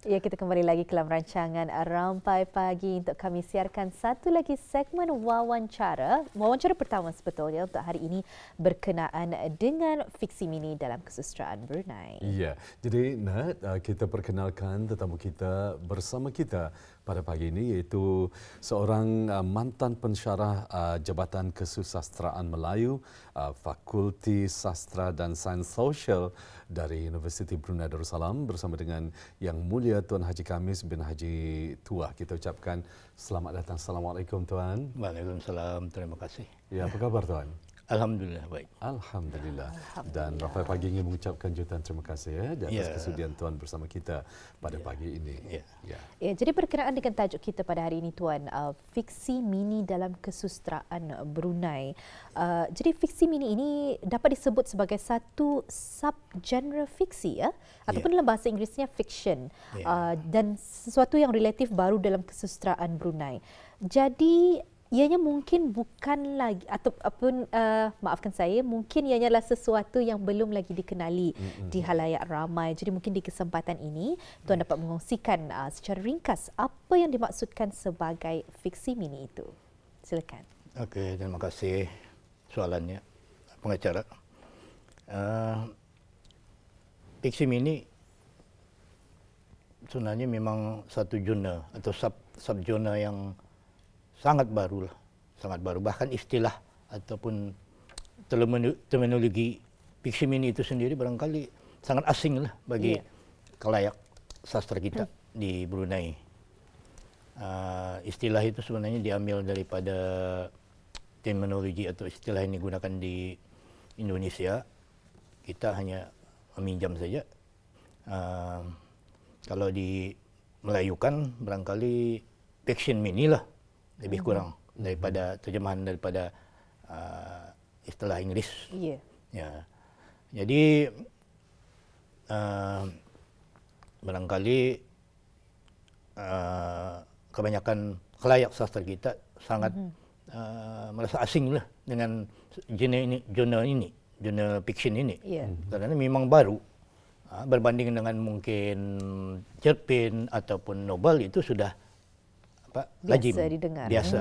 Ya, kita kembali lagi ke dalam rancangan Rampai Pagi untuk kami siarkan satu lagi segmen wawancara. Wawancara pertama sebetulnya untuk hari ini berkenaan dengan fiksi mini dalam kesusastraan Brunei. Ya, jadi kita perkenalkan tetamu kita bersama kita pada pagi ini iaitu seorang mantan pensyarah Jabatan Kesusastraan Melayu, Fakulti Sastra dan Sains Sosial dari Universiti Brunei Darussalam bersama dengan Yang Mulia Tuan Haji Kamis bin Haji Tuah. Kita ucapkan selamat datang. Assalamualaikum Tuan. Waalaikumsalam. Terima kasih. Ya, apa kabar Tuan? Alhamdulillah baik. Alhamdulillah. Dan Rampai Pagi ingin mengucapkan jutaan terima kasih di atas kesudian Tuan bersama kita pada pagi ini. Ya, jadi berkenaan dengan tajuk kita pada hari ini Tuan, fiksi mini dalam kesusastraan Brunei. Jadi fiksi mini ini dapat disebut sebagai satu subgenre fiksi ataupun dalam bahasa Inggerisnya fiction. Dan sesuatu yang relatif baru dalam kesusastraan Brunei. Jadi ianya mungkin bukan lagi ataupun maafkan saya, mungkin ianya adalah sesuatu yang belum lagi dikenali di halayak ramai. Jadi mungkin di kesempatan ini Tuan dapat mengongsikan secara ringkas apa yang dimaksudkan sebagai fiksi mini itu. Silakan. Okey, terima kasih soalannya pengacara. Fiksi mini sebenarnya memang satu genre atau subgenre yang sangat baru lah, sangat baru. Bahkan istilah ataupun terminologi fiksi mini itu sendiri barangkali sangat asing lah bagi kalayak sastra kita di Brunei. Istilah itu sebenarnya diambil daripada terminologi atau istilah yang digunakan di Indonesia. Kita hanya meminjam saja. Kalau di Melayukan barangkali fiction mini lah. Lebih kurang daripada terjemahan daripada istilah Inggeris. Ya. Jadi barangkali kebanyakan khalayak sastra kita sangat merasa asing lah dengan genre fiction ini. Karena memang baru. Berbanding dengan mungkin cerpen ataupun novel itu sudah lazim, biasa.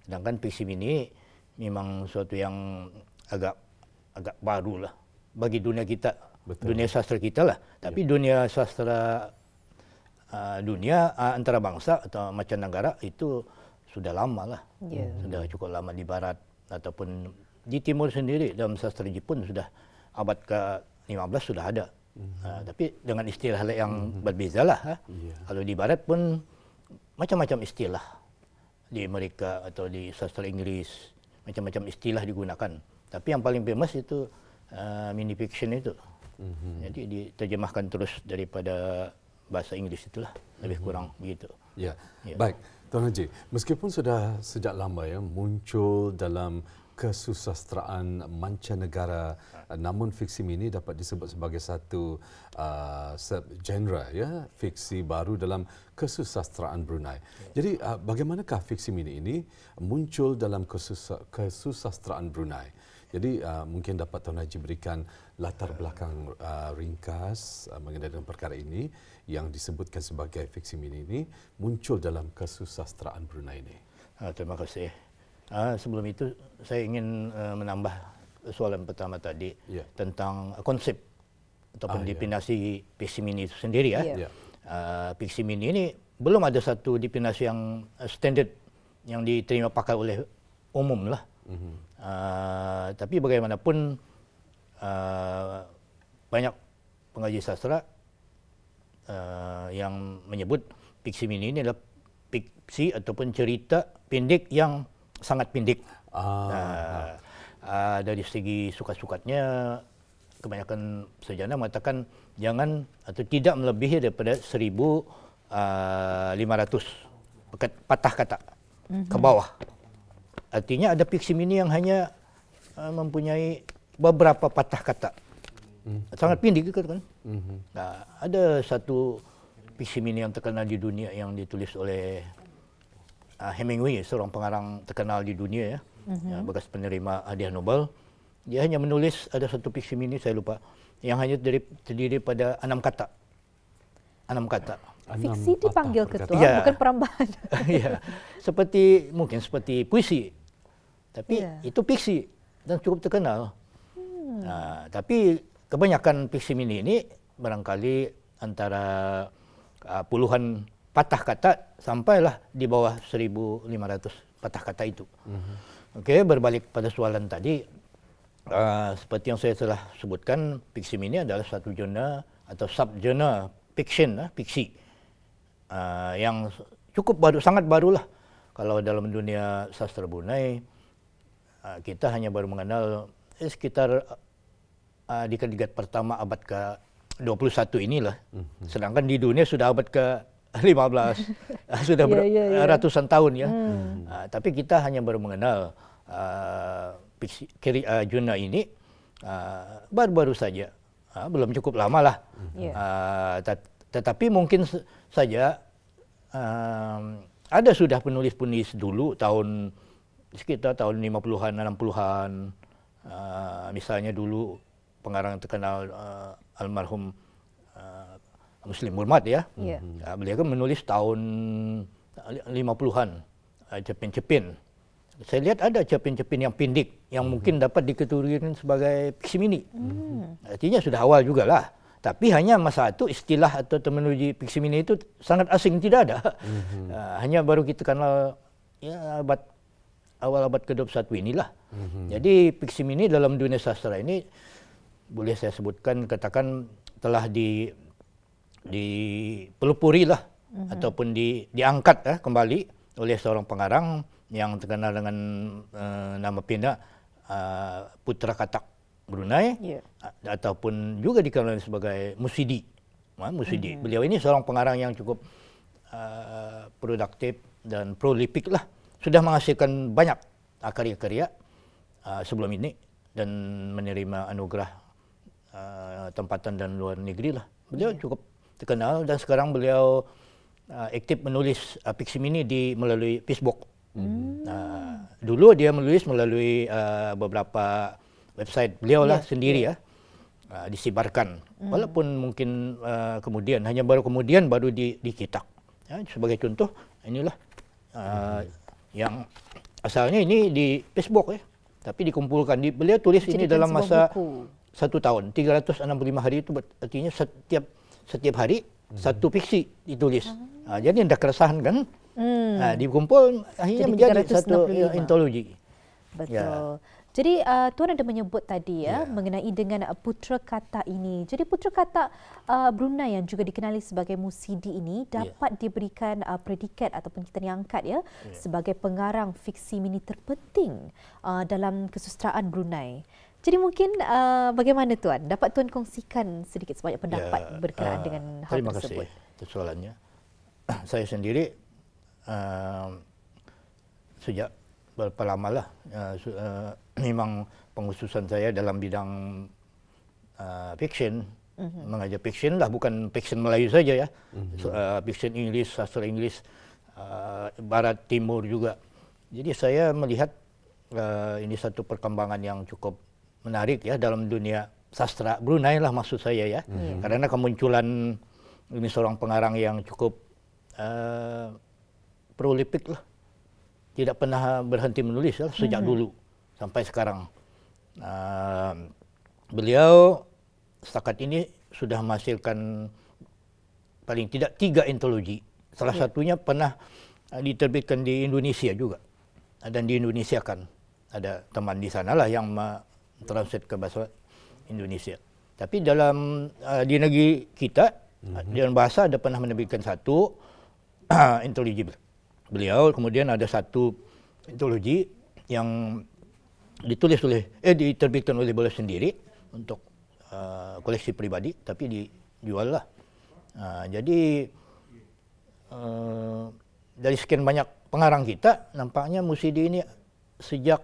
Sedangkan fiksi mini memang suatu yang agak baru lah bagi dunia kita. Betul. Dunia sastra kita lah. Tapi dunia sastra dunia antarabangsa atau mancanegara itu sudah lama lah. Sudah cukup lama di barat ataupun di timur sendiri dalam sastra Jepun sudah abad ke-15 sudah ada. Tapi dengan istilah yang berbeza lah. Kalau di barat pun macam-macam istilah di Amerika atau di sastra Inggris, macam-macam istilah digunakan. Tapi yang paling famous itu mini fiction itu. Jadi diterjemahkan terus daripada bahasa Inggris itulah, lebih kurang begitu. Ya. Baik, Tuan Haji, meskipun sudah sejak lama muncul dalam kesusastraan mancanegara, namun fiksi mini dapat disebut sebagai satu subgenre fiksi baru dalam kesusastraan Brunei. Jadi bagaimanakah fiksi mini ini muncul dalam kesusastraan Brunei? Jadi mungkin dapat Tuan Haji berikan latar belakang ringkas mengenai dengan perkara ini yang disebutkan sebagai fiksi mini ini muncul dalam kesusastraan Brunei ini. Terima kasih. Sebelum itu saya ingin menambah soalan pertama tadi tentang konsep ataupun definisi fiksi mini itu sendiri fiksi mini ini belum ada satu definisi yang standard yang diterima pakai oleh umum lah. Tapi bagaimanapun banyak pengaji sastra yang menyebut fiksi mini ini adalah fiksi ataupun cerita pendek yang sangat pendek. Dari segi sukat-sukatnya, kebanyakan sarjana mengatakan jangan atau tidak melebihi daripada 1,500 patah kata ke bawah. Artinya ada fiksi mini yang hanya mempunyai beberapa patah kata. Sangat pendek kan. Ada satu fiksi mini yang terkenal di dunia yang ditulis oleh Hemingway, seorang pengarang terkenal di dunia bekas penerima hadiah Nobel. Dia hanya menulis ada satu fiksi mini, saya lupa, yang hanya terdiri pada 6 kata. 6 kata. Fiksi dipanggil ketua, bukan perambahan. Ya, mungkin seperti puisi, tapi itu fiksi dan cukup terkenal. Tapi kebanyakan fiksi mini ini barangkali antara puluhan patah kata sampailah di bawah 1.500 patah kata itu. Oke, berbalik pada soalan tadi, seperti yang saya telah sebutkan, fiksi mini adalah satu genre atau subgenre fiction, fiksi yang cukup baru, sangat barulah. Kalau dalam dunia sastra Brunei, kita hanya baru mengenal sekitar dekade pertama abad ke-21 inilah. Sedangkan di dunia sudah abad ke-15, sudah ratusan tahun ya. Tapi kita hanya baru mengenal genre ini baru-baru saja. Belum cukup lama lah. Tetapi mungkin saja ada sudah penulis-penulis dulu sekitar tahun 50-an, 60-an. Misalnya dulu pengarang terkenal almarhum Muslim Murmad ya. Beliau kan menulis tahun 50-an, cerpen-cerpen. Saya lihat ada cerpen-cerpen yang pendek yang mungkin dapat dikategorikan sebagai fiksi mini. Artinya sudah awal juga lah. Tapi hanya masa itu istilah atau terminologi fiksi mini itu sangat asing, tidak ada. Hanya baru kita kenal ya awal abad ke-21 inilah. Jadi fiksi mini dalam dunia sastra ini boleh saya sebutkan, katakan telah dipelupuri lah ataupun diangkat kembali oleh seorang pengarang yang terkenal dengan nama pena Putra Katak Brunei, ataupun juga dikenal sebagai Musidi. Beliau ini seorang pengarang yang cukup produktif dan prolific lah. Sudah menghasilkan banyak karya-karya sebelum ini dan menerima anugerah tempatan dan luar negeri lah. Beliau cukup terkenal dan sekarang beliau aktif menulis fiksi mini melalui Facebook. Dulu dia menulis melalui beberapa website beliau lah sendiri ya, disibarkan. Walaupun mungkin baru kemudian dicetak. Ya, sebagai contoh inilah yang asalnya ini di Facebook ya, tapi dikumpulkan. Beliau tulis ini dalam masa 1 tahun, 365 hari itu artinya setiap hari satu fiksi ditulis. Jadi ada keresahan kan? Dikumpul akhirnya menjadi satu antologi. Betul. Ya. Jadi Tuan ada menyebut tadi mengenai dengan Putra Katak ini. Jadi Putra Katak Brunei yang juga dikenali sebagai Musidi ini dapat diberikan predikat ataupun kita diangkat sebagai pengarang fiksi mini terpenting dalam kesusastraan Brunei. Jadi mungkin bagaimana Tuan? Dapat Tuan kongsikan sedikit sebanyak pendapat berkenaan dengan hal tersebut? Terima kasih soalannya. Saya sendiri sejak berapa lama lah memang pengkhususan saya dalam bidang fiction, mengajar fiction lah, bukan fiction Melayu saja ya, fiction Inggris, sastra Inggris, Barat Timur juga. Jadi saya melihat ini satu perkembangan yang cukup menarik ya dalam dunia sastra Brunei lah maksud saya ya, karena kemunculan ini seorang pengarang yang cukup prolific lah. Tidak pernah berhenti menulis sejak dulu sampai sekarang. Beliau setakat ini sudah menghasilkan paling tidak 3 antologi. Salah satunya pernah diterbitkan di Indonesia juga. Dan di Indonesia kan ada teman di sana lah yang translate ke bahasa Indonesia. Tapi di negeri kita dalam bahasa ada pernah menerbitkan satu antologi beliau, kemudian ada satu antologi yang diterbitkan oleh beliau sendiri untuk koleksi pribadi, tapi dijual lah. Jadi dari sekian banyak pengarang kita, nampaknya Musidi ini sejak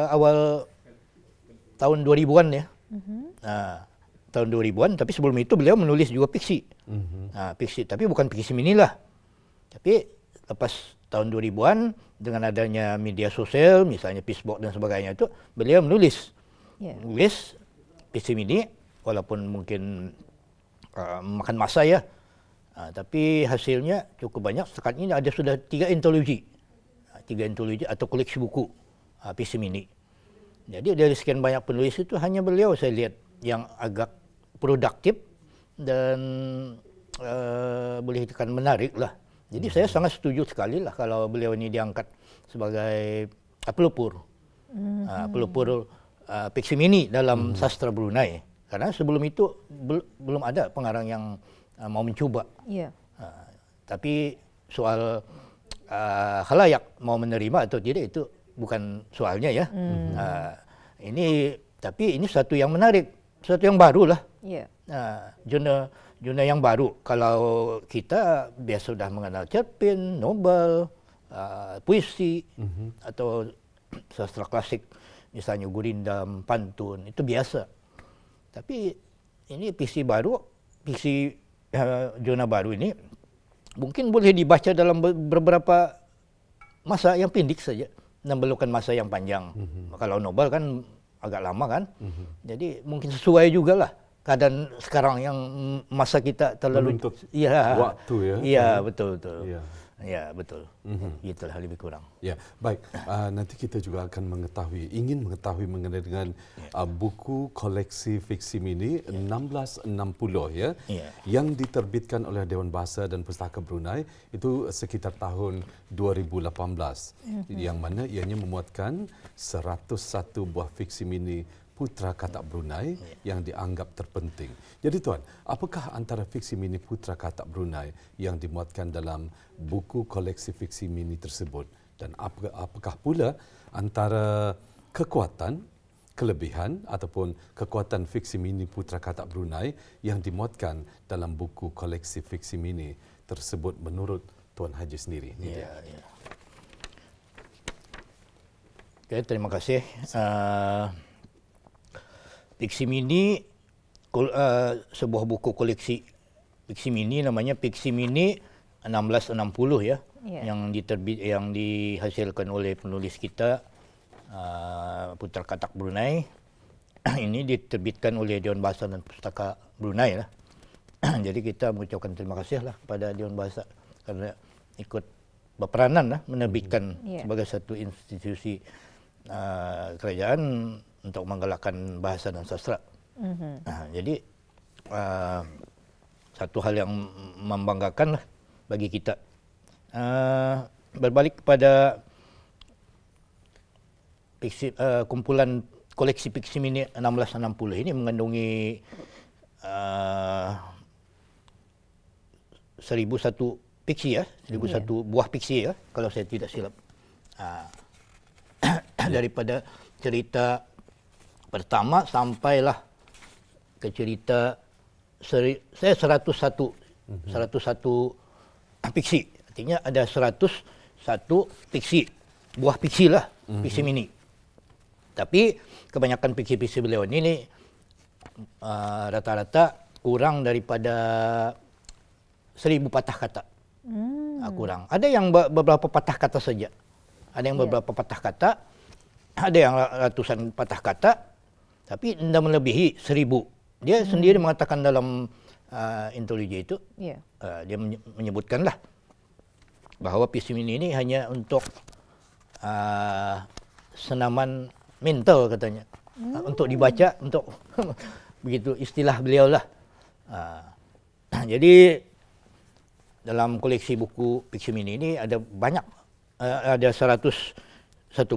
awal tahun 2000-an ya. Tahun 2000-an, tapi sebelum itu beliau menulis juga fiksi. Fiksi, tapi bukan fiksi mini lah. Tapi lepas tahun 2000-an dengan adanya media sosial, misalnya Facebook dan sebagainya itu, beliau menulis fiksi mini, walaupun mungkin makan masa ya. Tapi hasilnya cukup banyak. Sekarang ini ada sudah 3 antologi atau koleksi buku PC Mini. Jadi dari sekian banyak penulis itu hanya beliau saya lihat yang agak produktif dan boleh dikatakan menarik lah. Jadi saya sangat setuju sekali lah kalau beliau ini diangkat sebagai pelopor PC Mini dalam sastra Brunei. Karena sebelum itu belum ada pengarang yang mau mencoba. Tapi soal khalayak mau menerima atau tidak itu bukan soalnya ya. Tapi ini satu yang menarik, satu yang baru lah. Zona yang baru. Kalau kita biasa sudah mengenal cerpen, novel, puisi atau sastra klasik, misalnya gurindam, pantun, itu biasa. Tapi ini PC zona baru ini mungkin boleh dibaca dalam beberapa masa yang pendek saja, memerlukan masa yang panjang. Kalau novel kan agak lama kan, jadi mungkin sesuai juga lah keadaan sekarang yang masa kita terlalu menuntut waktu ya. Iya betul. Ya betul. Itulah lebih kurang. Ya baik. Nanti kita juga akan ingin mengetahui mengenai dengan buku koleksi fiksi mini 1660 ya, yang diterbitkan oleh Dewan Bahasa dan Pustaka Brunei itu sekitar tahun 2018, yang mana ianya memuatkan 101 buah fiksi mini Putra Katak Brunei yang dianggap terpenting. Jadi tuan, apakah antara fiksi mini Putra Katak Brunei yang dimuatkan dalam buku koleksi fiksi mini tersebut, dan apakah pula antara kekuatan, kelebihan ataupun kekuatan fiksi mini Putra Katak Brunei yang dimuatkan dalam buku koleksi fiksi mini tersebut menurut Tuan Haji sendiri? Okay, terima kasih. Fiksi Mini, sebuah buku koleksi fiksi mini namanya Fiksi Mini 1660 ya, yang dihasilkan oleh penulis kita Putra Katak Brunei. Ini diterbitkan oleh Dewan Bahasa dan Pustaka Brunei lah. Jadi kita mengucapkan terima kasih lah kepada Dewan Bahasa karena ikut berperanan lah menerbitkan sebagai satu institusi kerajaan untuk menggalakkan bahasa dan sastra. Jadi satu hal yang membanggakan lah bagi kita. Berbalik kepada kumpulan koleksi fiksi mini 1660 ini mengandungi 1001 fiksi ya, 1001 buah fiksi ya, kalau saya tidak silap. Daripada cerita pertama sampailah ke cerita saya 101 fiksi. Artinya ada 101 fiksi, buah fiksi lah, fiksi mini. Tapi kebanyakan fiksi-fiksi beliau ini rata-rata kurang daripada 1000 patah kata. Kurang. Ada yang beberapa patah kata saja. Ada yang beberapa patah kata, ada yang ratusan patah kata, tapi tidak melebihi 1000. Dia sendiri mengatakan dalam antologi itu, dia menyebutkanlah bahawa fiksi mini ini hanya untuk senaman mental katanya, untuk dibaca, untuk begitu istilah beliau lah. Jadi dalam koleksi buku fiksi mini ini ada banyak, ada 101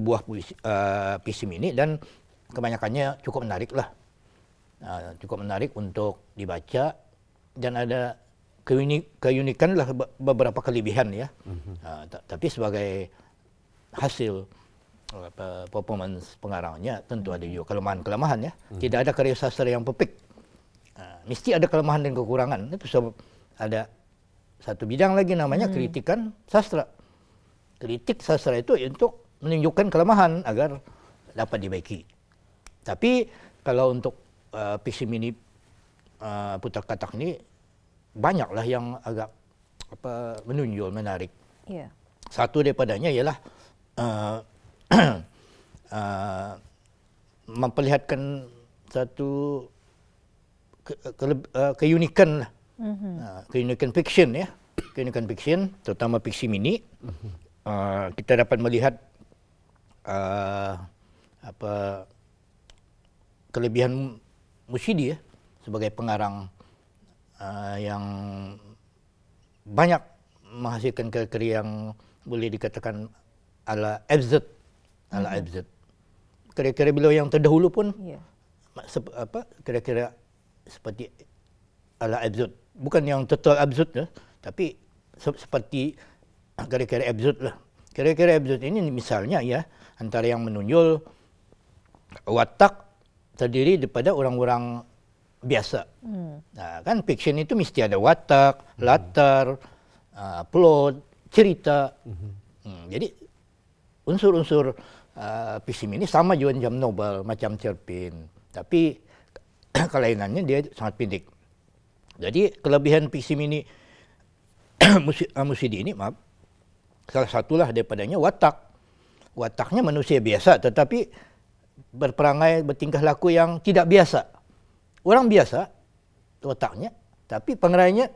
buah fiksi mini dan kebanyakannya cukup menarik lah. Cukup menarik untuk dibaca dan ada keunikan lah, beberapa kelebihan ya. Tapi sebagai hasil performance pengarangnya tentu ada juga kelemahan-kelemahan ya. Tidak ada karya sastra yang perfect. Mesti ada kelemahan dan kekurangan. Itu sebab ada satu bidang lagi namanya kritikan sastra. Kritik sastra itu untuk menunjukkan kelemahan agar dapat dibaiki. Tapi kalau untuk fiksi mini Putra Katak ini banyaklah yang agak menonjol, menarik. Satu daripadanya ialah memperlihatkan satu keunikan Keunikan fiction ya, keunikan fiction, terutama fiksi mini, kita dapat melihat kelebihan Musyidi ya sebagai pengarang yang banyak menghasilkan karya yang boleh dikatakan ala absurd, Karya-karya beliau yang terdahulu pun kira-kira seperti ala absurd, bukan yang total absurd ya, tapi seperti karya-karya absurd lah. Karya-karya absurd ini misalnya ya, antara yang menonjol watak terdiri daripada orang-orang biasa. Nah, kan fiction itu mesti ada watak, latar, plot, cerita. Jadi unsur-unsur fiksi ini sama juga macam novel, macam cerpen, tapi kelainannya dia sangat pendek. Jadi kelebihan fiksi mini Musyidi ini, salah satulah daripadanya watak. Wataknya manusia biasa, tetapi berperangai, bertingkah laku yang tidak biasa. Orang biasa wataknya, tapi perangainya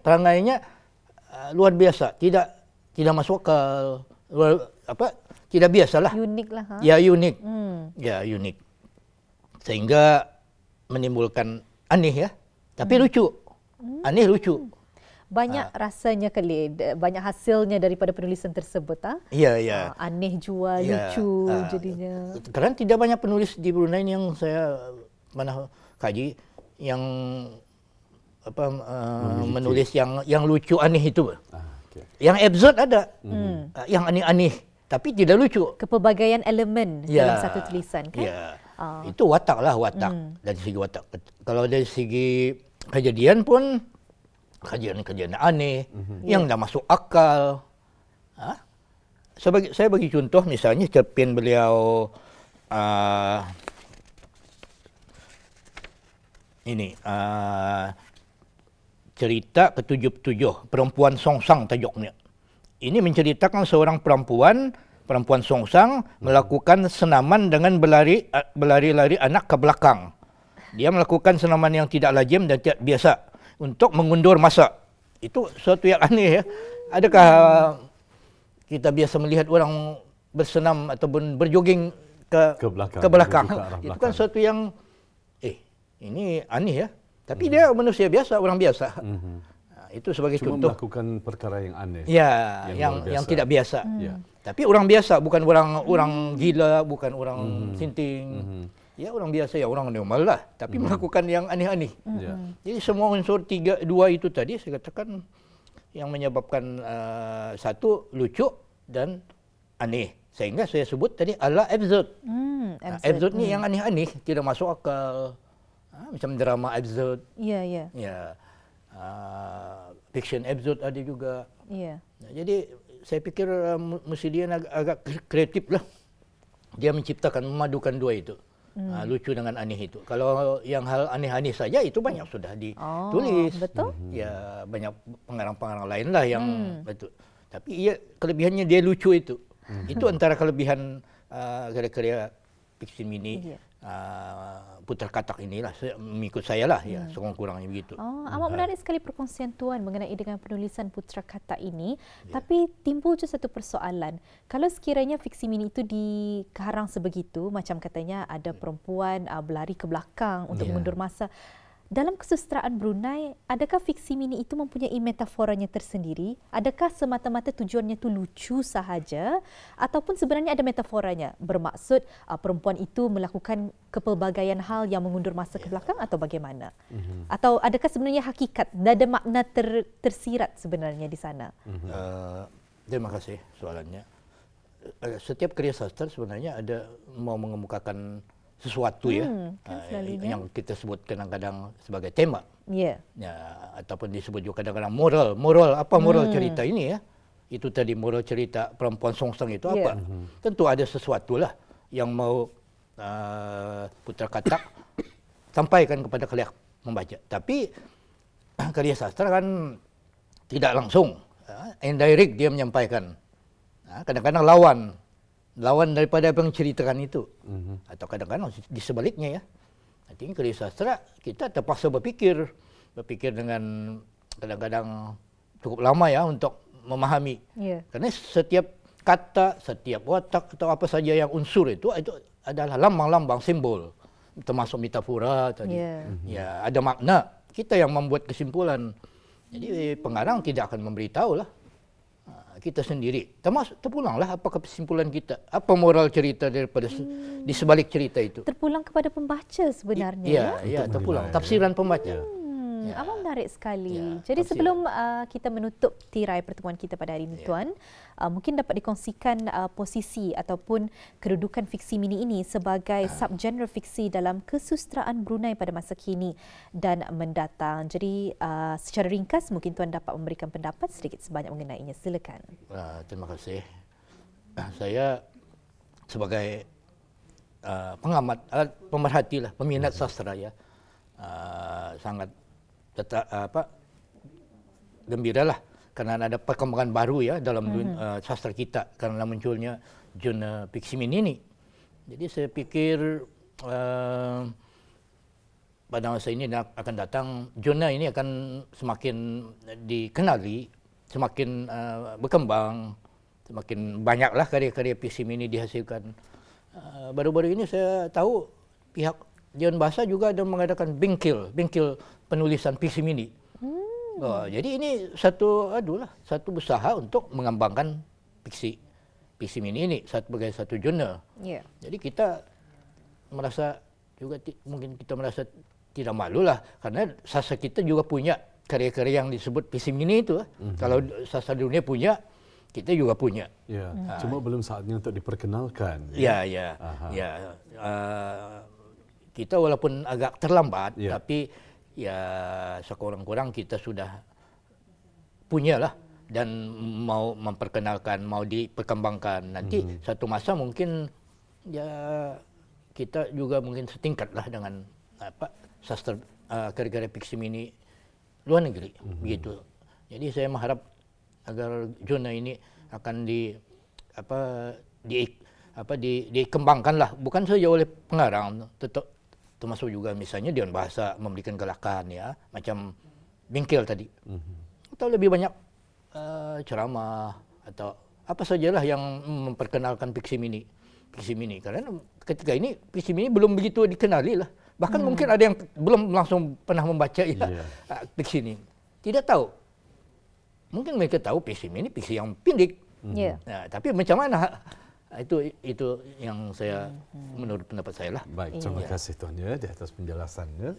luar biasa, tidak masuk akal, tidak biasalah. Unik lah. Ya unik, ya unik, sehingga menimbulkan aneh ya, tapi lucu, aneh lucu. Banyak rasanya kali, banyak hasilnya daripada penulisan tersebut. Iya. Aneh jua, lucu jadinya. Karena tidak banyak penulis di Brunei yang saya pernah kaji yang menulis yang lucu aneh itu. Yang absurd ada, yang aneh-aneh tapi tidak lucu. Kepelbagaian elemen dalam satu tulisan kan? Ya. Itu watak lah, dari segi watak. Kalau dari segi kejadian pun kejadian aneh yang tidak masuk akal. Saya bagi contoh misalnya cerpen beliau ini cerita ke-77, Perempuan Songsang tajuknya. Ini menceritakan seorang perempuan songsang melakukan senaman dengan berlari-lari anak ke belakang. Dia melakukan senaman yang tidak lazim dan tidak biasa untuk mengundur masa. Itu suatu yang aneh ya. Adakah kita biasa melihat orang bersenam ataupun berjoging ke belakang? Itu kan suatu yang ini aneh ya. Tapi dia manusia biasa, orang biasa. Itu sebagai cuma contoh. Melakukan perkara yang aneh. Ya, yang tidak biasa. Tapi orang biasa, bukan orang gila, bukan orang sinting. Ya orang biasa, ya orang normal lah. Tapi melakukan yang aneh-aneh. Jadi semua unsur dua itu tadi saya katakan yang menyebabkan satu lucu dan aneh. Sehingga saya sebut tadi ala absurd. Absurd ni yang aneh-aneh, tidak masuk akal. Macam drama absurd. Ya. Fiction absurd ada juga. Ya. Jadi saya pikir Musyidi agak kreatif lah. Dia menciptakan, memadukan dua itu. Lucu dengan aneh itu. Kalau yang hal aneh-aneh saja itu banyak sudah ditulis. Betul. Ya banyak pengarang-pengarang lain lah yang betul. Tapi kelebihannya dia lucu itu. Itu antara kelebihan karya-karya fiksi mini Putra Katak inilah, mengikut saya lah ya, sekurang-kurangnya begitu. Amat menarik sekali perkongsian Tuan mengenai dengan penulisan Putra Katak ini. Tapi timbul je satu persoalan. Kalau sekiranya fiksi mini itu dikarang sebegitu, macam katanya ada perempuan berlari ke belakang untuk mengundur masa. Dalam kesusastraan Brunei, adakah fiksi mini itu mempunyai metaforanya tersendiri? Adakah semata-mata tujuannya itu lucu sahaja? Ataupun sebenarnya ada metaforanya? Bermaksud perempuan itu melakukan kepelbagaian hal yang mengundur masa ke belakang atau bagaimana? Atau adakah sebenarnya hakikat? Ada makna tersirat sebenarnya di sana? Terima kasih soalannya. Setiap karya sastra sebenarnya ada mau mengemukakan sesuatu kan yang kita sebut kadang-kadang sebagai tema, ataupun disebut juga kadang-kadang moral. Apa moral cerita ini ya? Itu tadi moral cerita Perempuan Songsang itu apa? Tentu ada sesuatu lah yang mau Putra Katak sampaikan kepada kalian membaca. Tapi karya sastra kan tidak langsung, indirect dia menyampaikan. Kadang-kadang lawan daripada apa yang ceritakan itu. Atau kadang-kadang di sebaliknya ya. Artinya karya sastra kita terpaksa berpikir dengan kadang-kadang cukup lama ya untuk memahami. Karena setiap kata, setiap watak atau apa saja yang unsur itu adalah lambang-lambang simbol, termasuk metafora tadi. Ya, ada makna. Kita yang membuat kesimpulan. Jadi pengarang tidak akan memberitahu lah. Kita sendiri. Terpulanglah apa kesimpulan kita. Apa moral cerita daripada di sebalik cerita itu. Terpulang kepada pembaca sebenarnya. Iya, terpulang. Tafsiran pembaca. Amat menarik sekali. Jadi sebelum kita menutup tirai pertemuan kita pada hari ini, Tuan, mungkin dapat dikongsikan posisi ataupun kedudukan fiksi mini ini sebagai subgenre fiksi dalam kesusastraan Brunei pada masa kini dan mendatang. Jadi secara ringkas mungkin Tuan dapat memberikan pendapat sedikit sebanyak mengenainya. Silakan. Terima kasih. Saya sebagai pengamat, pemerhati lah, peminat sastra ya, sangat gembiralah karena ada perkembangan baru ya dalam sastra kita karena munculnya genre fiksi mini ini. Jadi saya pikir pada masa ini akan datang genre ini akan semakin dikenali, semakin berkembang, semakin banyaklah karya-karya fiksi mini dihasilkan. Baru-baru ini saya tahu pihak Dewan Bahasa juga ada mengadakan bengkel penulisan fiksi mini. Jadi ini satu usaha untuk mengembangkan fiksi mini ini sebagai satu genre. Jadi kita merasa juga mungkin kita merasa tidak malu lah karena sastra kita juga punya karya-karya yang disebut fiksi mini itu. Kalau sastra dunia punya, kita juga punya. Cuma belum saatnya untuk diperkenalkan. Kita walaupun agak terlambat, tapi ya sekurang-kurang kita sudah punya lah dan mau memperkenalkan, mau diperkembangkan. Nanti satu masa mungkin ya kita juga mungkin setingkat lah dengan sastra karya-karya fiksi mini luar negeri begitu. Jadi saya mengharap agar zona ini akan dikembangkan lah, bukan saja oleh pengarang, termasuk juga misalnya Dewan Bahasa memberikan gerakan ya, macam bengkel tadi. Atau lebih banyak ceramah atau apa sajalah yang memperkenalkan fiksi mini. Karena ketika ini fiksi mini belum begitu dikenali lah. Bahkan mungkin ada yang belum langsung pernah membaca fiksi ini. Tidak tahu. Mungkin mereka tahu fiksi mini fiksi yang pendek. Nah, tapi macam mana? Itu yang saya menurut pendapat saya lah. Baik, terima kasih Tuan ya di atas penjelasannya.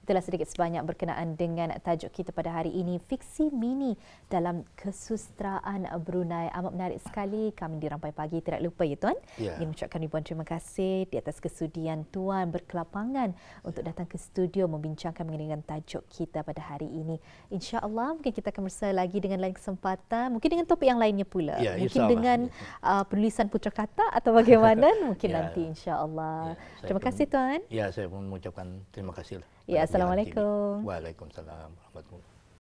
Itulah sedikit sebanyak berkenaan dengan tajuk kita pada hari ini, fiksi mini dalam kesusastraan Brunei. Amat menarik sekali. Kami di Rampai Pagi tidak lupa ya Tuan. Ingin mengucapkan ribuan terima kasih di atas kesudian Tuan berkelapangan untuk datang ke studio membincangkan mengenai tajuk kita pada hari ini. InsyaAllah mungkin kita akan bersama lagi dengan lain kesempatan, mungkin dengan topik yang lainnya pula. Mungkin dengan penulisan putra kata atau bagaimana mungkin nanti insya-Allah. Terima kasih Tuan. Ya, saya pun mengucapkan terima kasih. Ya, assalamualaikum. Waalaikumsalam warahmatullahi wabarakatuh.